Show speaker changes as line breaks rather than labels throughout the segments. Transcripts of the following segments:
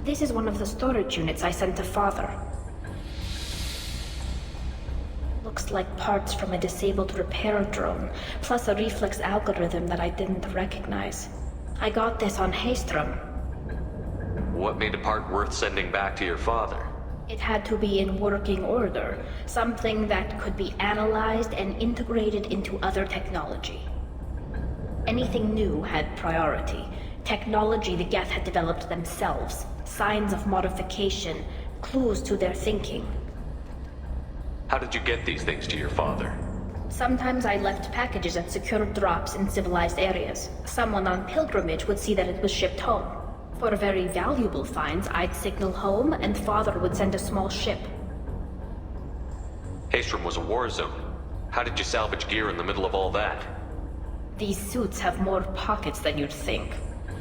This is one of the storage units I sent to Father. Looks like parts from a disabled repair drone, plus a reflex algorithm that I didn't recognize. I got this on Haestrom.
What made a part worth sending back to your father?
It had to be in working order, something that could be analyzed and integrated into other technology. Anything new had priority. Technology the Geth had developed themselves, signs of modification, clues to their thinking.
How did you get these things to your father?
Sometimes I left packages at secure drops in civilized areas. Someone on pilgrimage would see that it was shipped home. For very valuable finds, I'd signal home, and Father would send a small ship.
Haestrom was a war zone. How did you salvage gear in the middle of all that?
These suits have more pockets than you'd think.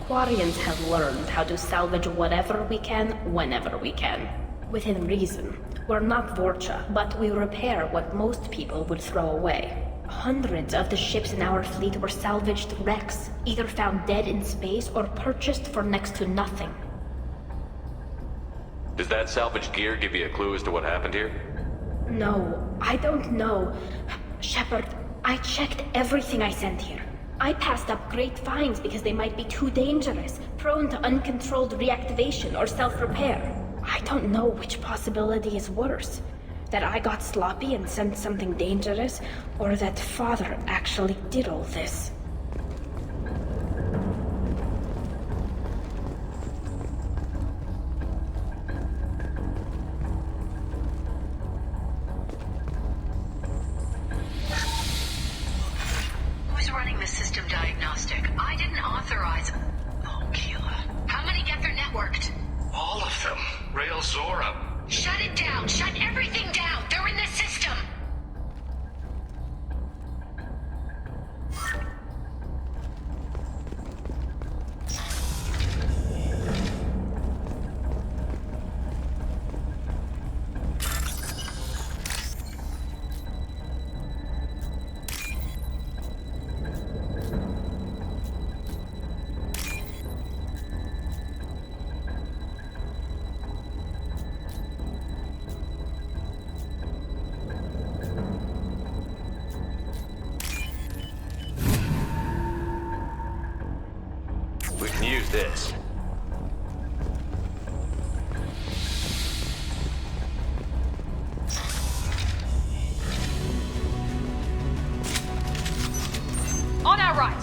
Quarians have learned how to salvage whatever we can, whenever we can. Within reason. We're not Vorcha, but we repair what most people would throw away. Hundreds of the ships in our fleet were salvaged wrecks, either found dead in space or purchased for next to nothing.
Does that salvaged gear give you a clue as to what happened here?
No, I don't know. Shepard, I checked everything I sent here. I passed up great finds because they might be too dangerous, prone to uncontrolled reactivation or self-repair. I don't know which possibility is worse. That I got sloppy and sent something dangerous, or that Father actually did all this.
Who's running the system diagnostic? I didn't authorize... Oh, Keela. How many Geth are networked?
All of them. Rail Zora.
Shut it down! Shut everything down! They're in the system!
We can use this.
On our right!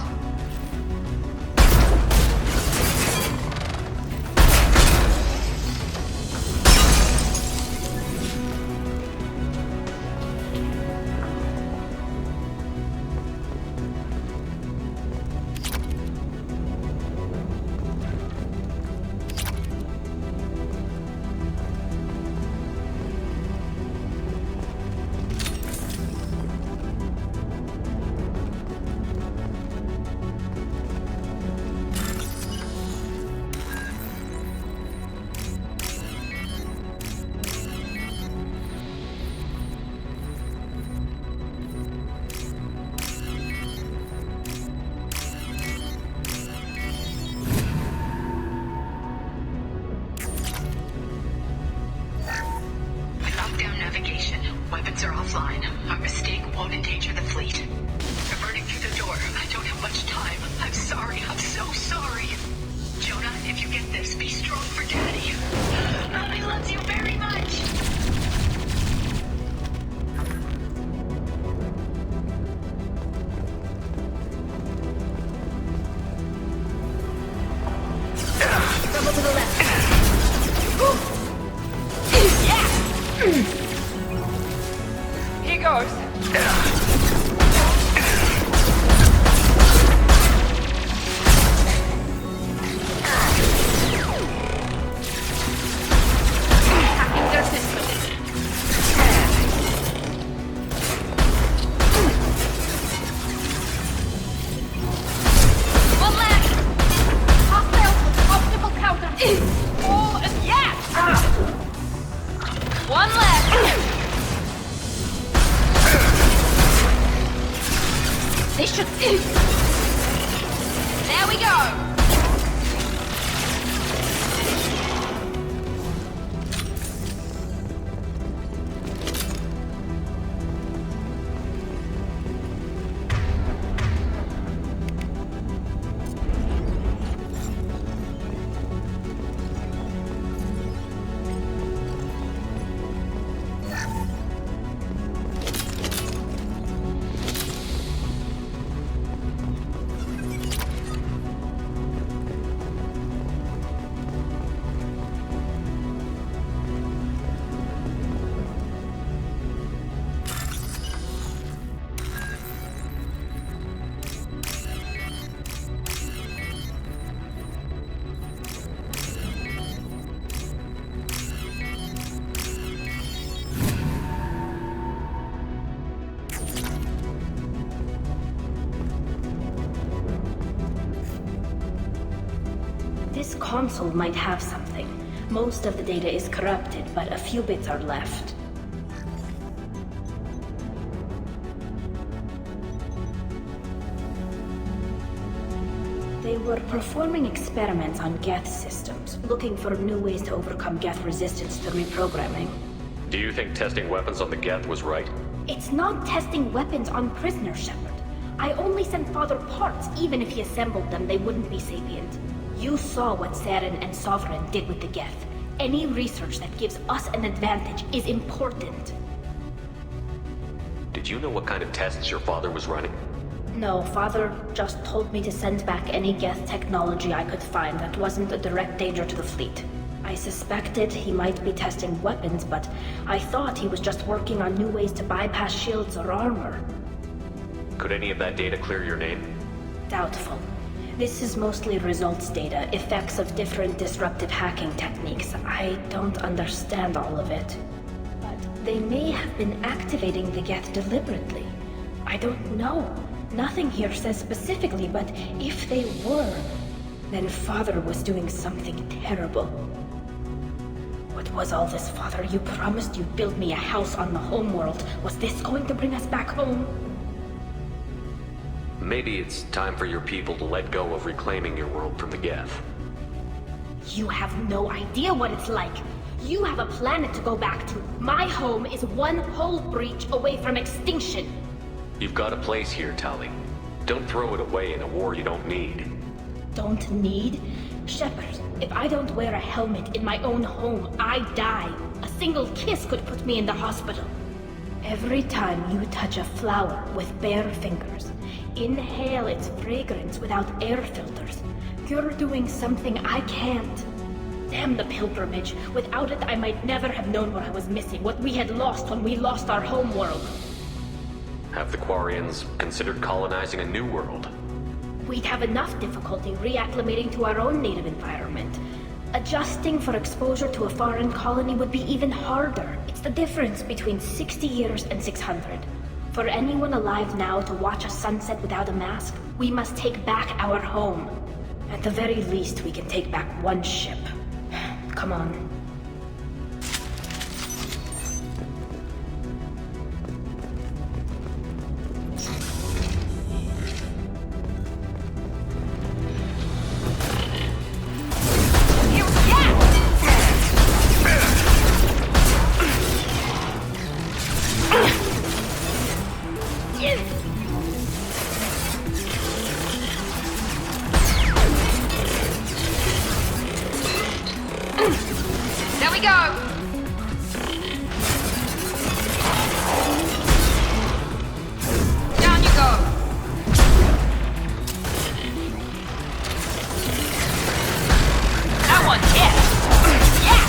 Weapons are offline. Our mistake won't endanger the fleet. They're burning through the door. I don't have much time. I'm sorry. I'm so sorry. Jonah, if you get this, be strong for Daddy. Mommy loves you very much.
Double to the left.
Here goes. Hacking their system. One left. Hostiles with optical counter. Oh, and yeah. One left. They should... There we go!
This console might have something. Most of the data is corrupted, but a few bits are left. They were performing experiments on Geth systems, looking for new ways to overcome Geth resistance to reprogramming.
Do you think testing weapons on the Geth was right?
It's not testing weapons on prisoners, Shepard. I only sent Father parts. Even if he assembled them, they wouldn't be sapient. You saw what Saren and Sovereign did with the Geth. Any research that gives us an advantage is important.
Did you know what kind of tests your father was running?
No, Father just told me to send back any Geth technology I could find that wasn't a direct danger to the fleet. I suspected he might be testing weapons, but I thought he was just working on new ways to bypass shields or armor.
Could any of that data clear your name?
Doubtful. This is mostly results data, effects of different disruptive hacking techniques. I don't understand all of it. But they may have been activating the Geth deliberately. I don't know. Nothing here says specifically, but if they were, then Father was doing something terrible. What was all this, Father? You promised you'd build me a house on the homeworld. Was this going to bring us back home?
Maybe it's time for your people to let go of reclaiming your world from the Geth.
You have no idea what it's like. You have a planet to go back to. My home is one hull breach away from extinction.
You've got a place here, Tali. Don't throw it away in a war you don't need.
Don't need? Shepard, if I don't wear a helmet in my own home, I die. A single kiss could put me in the hospital. Every time you touch a flower with bare fingers, inhale its fragrance without air filters, you're doing something I can't. Damn the pilgrimage. Without it, I might never have known what I was missing, what we had lost when we lost our homeworld.
Have the Quarians considered colonizing a new world?
We'd have enough difficulty reacclimating to our own native environment. Adjusting for exposure to a foreign colony would be even harder. It's the difference between 60 years and 600. For anyone alive now to watch a sunset without a mask, we must take back our home. At the very least, we can take back one ship. Come on.
There we go! Down you go! That one hit! Yeah!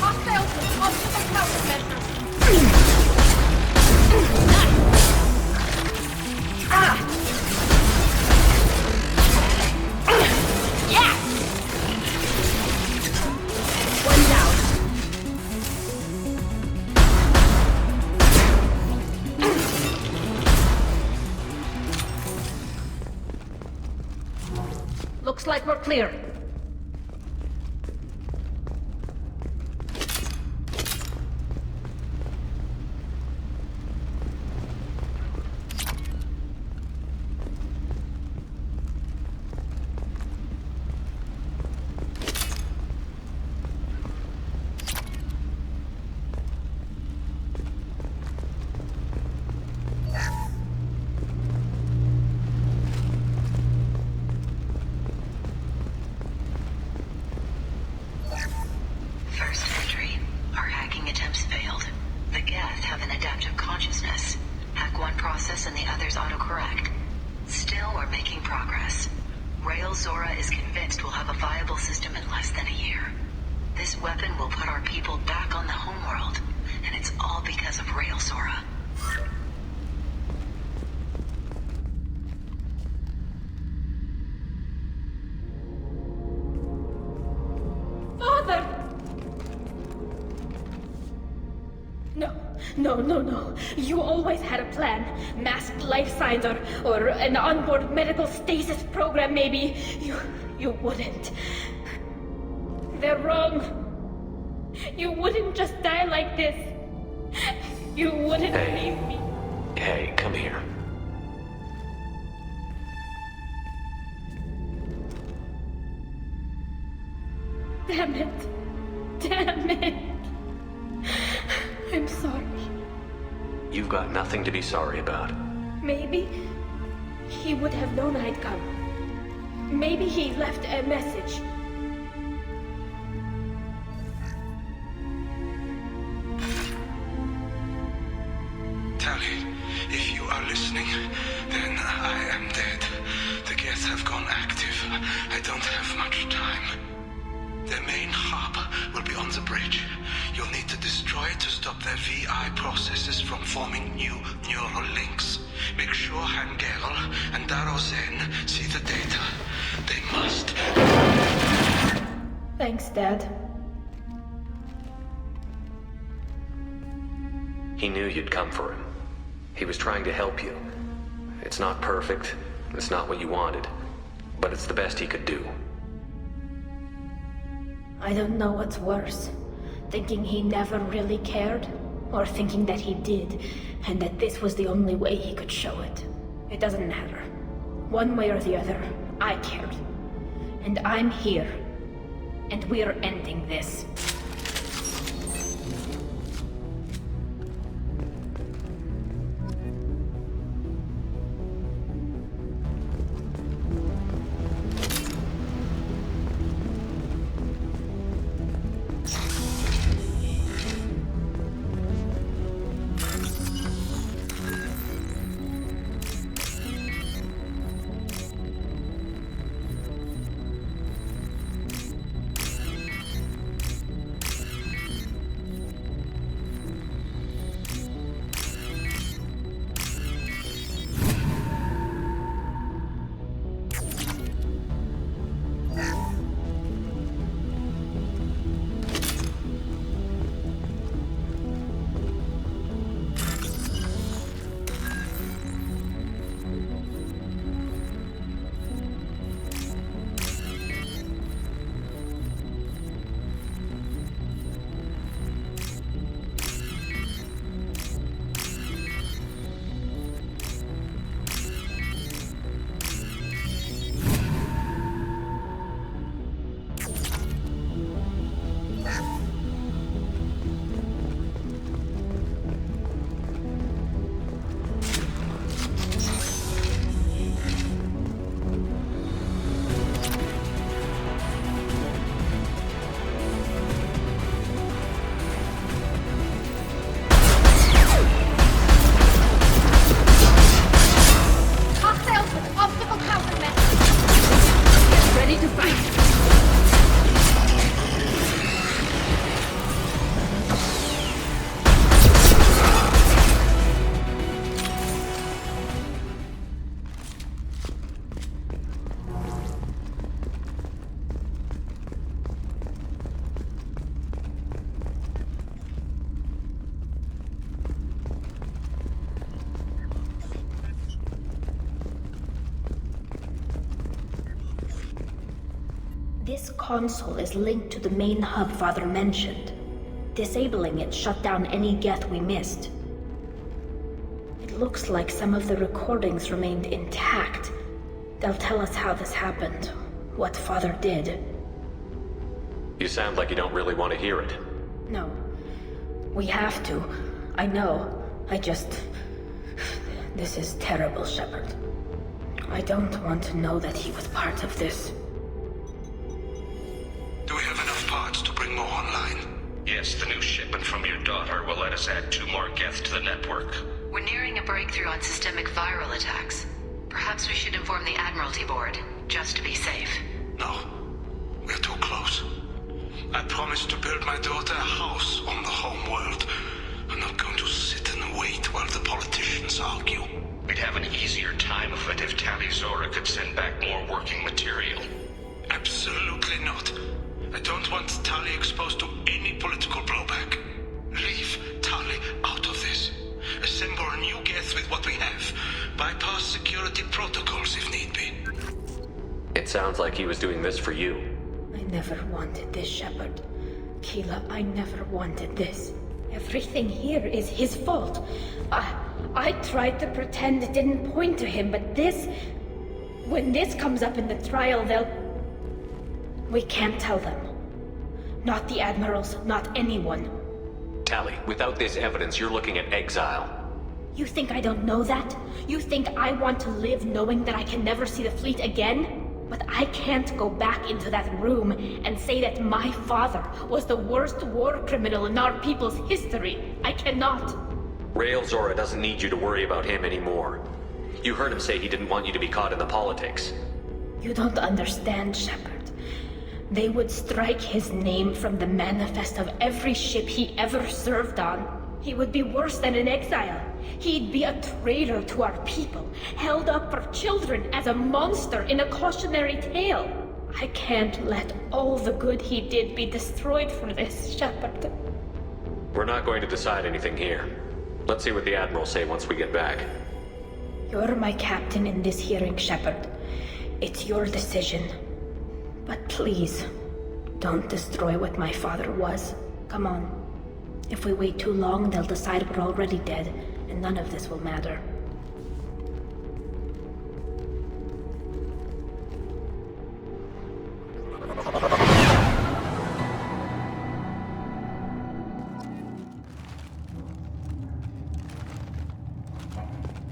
Hostiles with possible countermeasures.
Yeah!
One down. Looks like we're clear.
First entry. Our hacking attempts failed. The Geth have an adaptive consciousness. Hack one process and the others autocorrect. Still, we're making progress. Rael Zora is convinced we'll have a viable system in less than a year. This weapon will put our people back on the homeworld, and it's all because of Rael Zora.
Father! No, No. You always had a plan. Masked life signs or an onboard medical stasis program, maybe. You wouldn't. They're wrong. You wouldn't just die like this. You wouldn't leave me.
Hey, come here.
Damn it. I'm sorry.
You've got nothing to be sorry about.
Maybe he would have known I'd come. Maybe he left a message.
Tali, if you are listening, then I am dead. The Geth have gone active. I don't have much time. Their main hub will be on the bridge. You'll need to destroy it to stop their VI processes from forming new neural links. Make sure Hangerl and Darozen see the data. They must.
Thanks, Dad.
He knew you'd come for him. He was trying to help you. It's not perfect. It's not what you wanted. But it's the best he could do.
I don't know what's worse. Thinking he never really cared, or thinking that he did, and that this was the only way he could show it. It doesn't matter. One way or the other, I cared. And I'm here. And we're ending this. This console is linked to the main hub Father mentioned. Disabling it shut down any Geth we missed. It looks like some of the recordings remained intact. They'll tell us how this happened, what Father did.
You sound like you don't really want to hear it.
No. We have to. I know. This is terrible, Shepard. I don't want to know that he was part of this.
Do we have enough parts to bring more online?
Yes, the new shipment from your daughter will let us add 2 more Geth to the network.
We're nearing a breakthrough on systemic viral attacks. Perhaps we should inform the Admiralty Board, just to be safe.
No. We're too close. I promised to build my daughter a house on the home world. I'm not going to sit and wait while the politicians argue.
We'd have an easier time of it if Tali Zora could send back more working material.
Absolutely not. I don't want Tali exposed to any political blowback. Leave Tali out of this. assemble new Geth with what we have. Bypass security protocols if need be.
It sounds like he was doing this for you.
I never wanted this, Shepard. Keela, I never wanted this. Everything here is his fault. I tried to pretend it didn't point to him, but this... When this comes up in the trial, they'll... We can't tell them. Not the Admirals, not anyone.
Tali, without this evidence, you're looking at exile.
You think I don't know that? You think I want to live knowing that I can never see the fleet again? But I can't go back into that room and say that my father was the worst war criminal in our people's history. I cannot.
Rael Zora doesn't need you to worry about him anymore. You heard him say he didn't want you to be caught in the politics.
You don't understand, Shepard. They would strike his name from the manifest of every ship he ever served on. He would be worse than an exile. He'd be a traitor to our people, held up for children as a monster in a cautionary tale. I can't let all the good he did be destroyed for this, Shepard.
We're not going to decide anything here. Let's see what the Admirals say once we get back.
You're my captain in this hearing, Shepard. It's your decision. But please, don't destroy what my father was. Come on. If we wait too long, they'll decide we're already dead, and none of this will matter.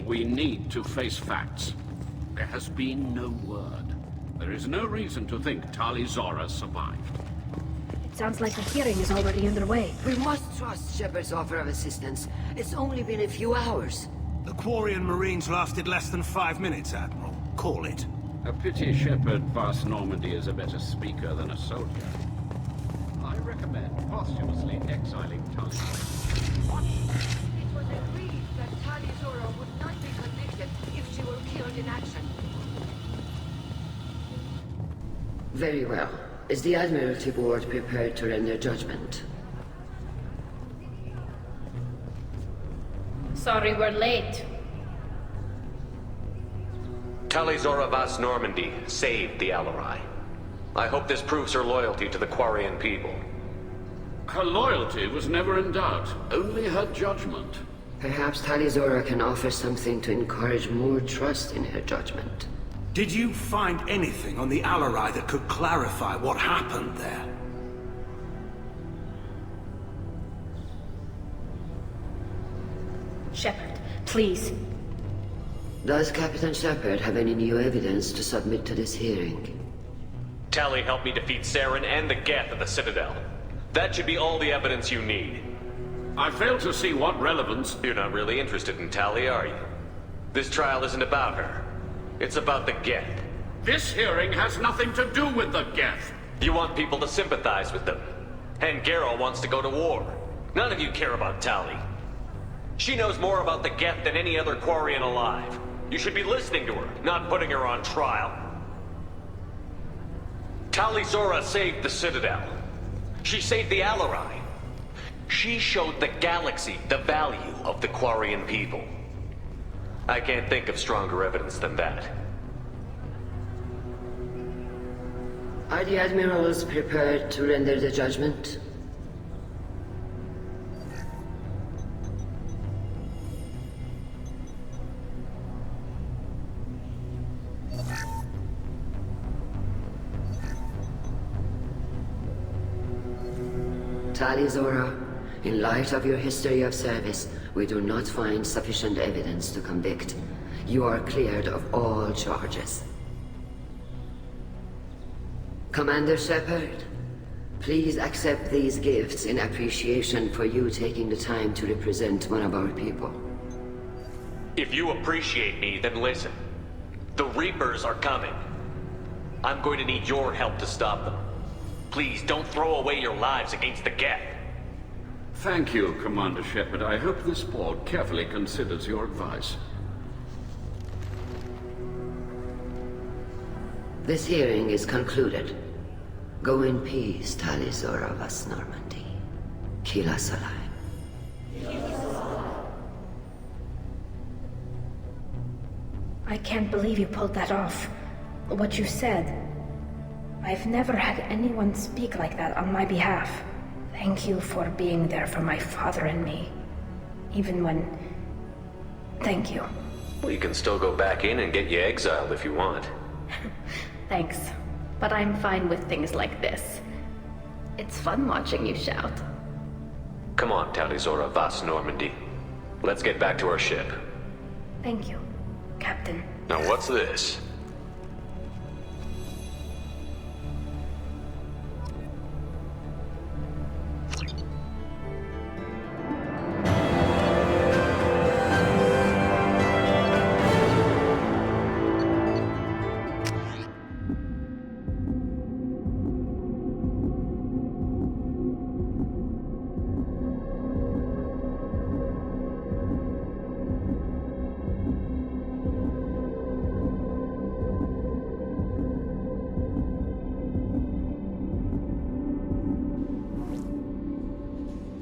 We need to face facts. There has been no word. There is no reason to think Tali Zora survived.
It sounds like the hearing is already underway.
We must trust Shepard's offer of assistance. It's only been a few hours.
The Quarian Marines lasted less than 5 minutes, Admiral. Call it.
A pity Shepard Vas Normandy is a better speaker than a soldier. I recommend posthumously exiling Tali. What?
It was agreed that Tali Zora would not be convicted if she were killed in action.
Very well. Is the Admiralty Board prepared to render judgment?
Sorry we're late.
Tali Zora Vas Normandy saved the Alarai. I hope this proves her loyalty to the Quarian people.
Her loyalty was never in doubt, only her judgment.
Perhaps Tali Zora can offer something to encourage more trust in her judgment.
Did you find anything on the Alarai that could clarify what happened there?
Shepard, please.
Does Captain Shepard have any new evidence to submit to this hearing?
Tali helped me defeat Saren and the Geth at the Citadel. That should be all the evidence you need.
I fail to see what relevance...
You're not really interested in Tali, are you? This trial isn't about her. It's about the Geth.
This hearing has nothing to do with the Geth.
You want people to sympathize with them. And Garrow wants to go to war. None of you care about Tali. She knows more about the Geth than any other Quarian alive. You should be listening to her, not putting her on trial. Tali Zora saved the Citadel. She saved the Alarai. She showed the galaxy the value of the Quarian people. I can't think of stronger evidence than that.
Are the Admirals prepared to render the judgment? Tali Zora, in light of your history of service, we do not find sufficient evidence to convict. You are cleared of all charges. Commander Shepard, please accept these gifts in appreciation for you taking the time to represent one of our people.
If you appreciate me, then listen. The Reapers are coming. I'm going to need your help to stop them. Please don't throw away your lives against the Geth.
Thank you, Commander Shepard. I hope this board carefully considers your advice.
This hearing is concluded. Go in peace, Tali Zora Vas Normandy. Kila Salai.
I can't believe you pulled that off. What you said. I've never had anyone speak like that on my behalf. Thank you for being there for my father and me. Even when... Thank you.
Well, you can still go back in and get you exiled if you want.
Thanks. But I'm fine with things like this. It's fun watching you shout.
Come on, Tali'Zorah Vas Normandy. Let's get back to our ship.
Thank you, Captain.
Now what's this?